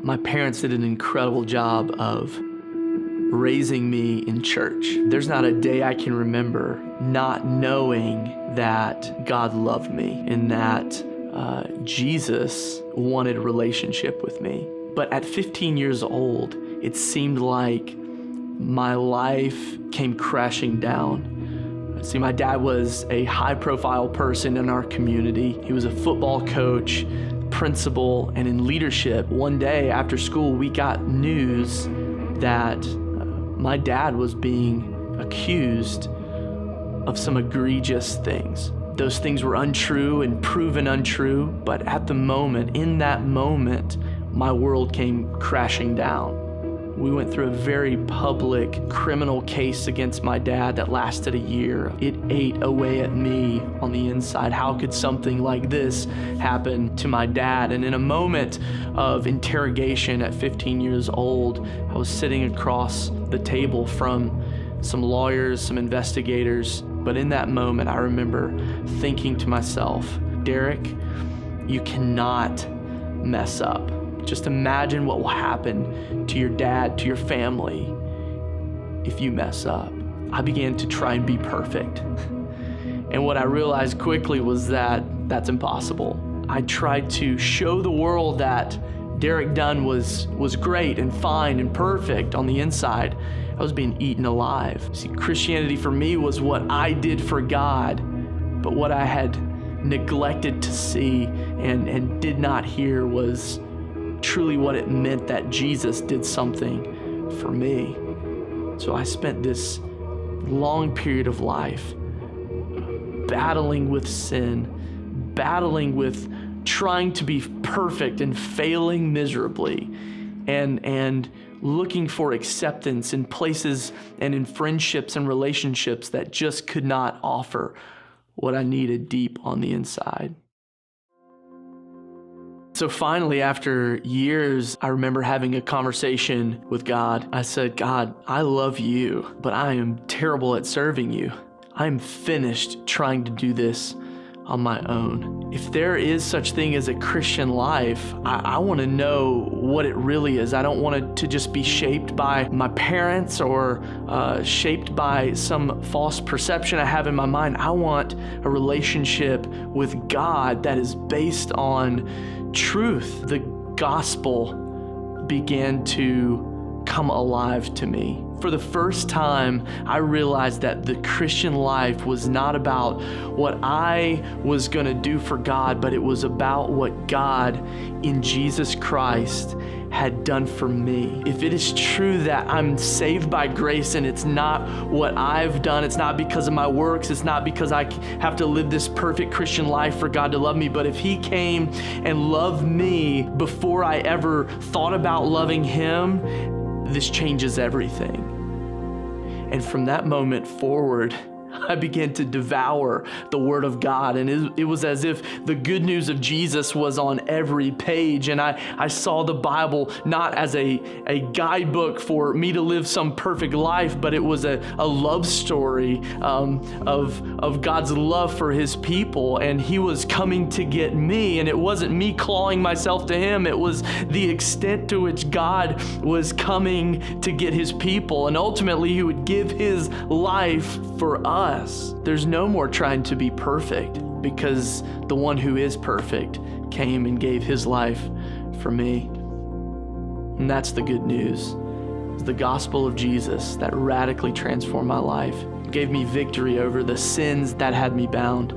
My parents did an incredible job of raising me in church. There's not a day I can remember not knowing that God loved me and that Jesus wanted a relationship with me. But at 15 years old, it seemed like my life came crashing down. See, my dad was a high-profile person in our community. He was a football coach, principal, and in leadership. One day after school, we got news that my dad was being accused of some egregious things. Those things were untrue and proven untrue, but at the moment, in that moment, my world came crashing down. We went through a very public criminal case against my dad that lasted a year. It ate away at me on the inside. How could something like this happen to my dad? And in a moment of interrogation at 15 years old, I was sitting across the table from some lawyers, some investigators. But in that moment, I remember thinking to myself, Derek, you cannot mess up. Just imagine what will happen to your dad, to your family, if you mess up. I began to try and be perfect. And what I realized quickly was that that's impossible. I tried to show the world that Derek Dunn was great and fine and perfect on the inside. I was being eaten alive. See, Christianity for me was what I did for God, but what I had neglected to see and did not hear was truly what it meant that Jesus did something for me. So I spent this long period of life battling with sin, battling with trying to be perfect and failing miserably, and looking for acceptance in places and in friendships and relationships that just could not offer what I needed deep on the inside. So finally, after years, I remember having a conversation with God. I said, God, I love you, but I am terrible at serving you. I am finished trying to do this on my own. If there is such thing as a Christian life, I want to know what it really is. I don't want it to just be shaped by my parents or shaped by some false perception I have in my mind. I want a relationship with God that is based on truth. The gospel began to come alive to me. For the first time, I realized that the Christian life was not about what I was going to do for God, but it was about what God in Jesus Christ had done for me. If it is true that I'm saved by grace and it's not what I've done, it's not because of my works, it's not because I have to live this perfect Christian life for God to love me, but if He came and loved me before I ever thought about loving Him, this changes everything. And from that moment forward, I began to devour the Word of God, and it was as if the good news of Jesus was on every page, and I saw the Bible not as a guidebook for me to live some perfect life, but it was a love story of God's love for His people, and He was coming to get me, and it wasn't me clawing myself to Him, it was the extent to which God was coming to get His people, and ultimately He would give His life for us. There's no more trying to be perfect because the one who is perfect came and gave His life for me. And that's the good news. It's the gospel of Jesus that radically transformed my life. It gave me victory over the sins that had me bound.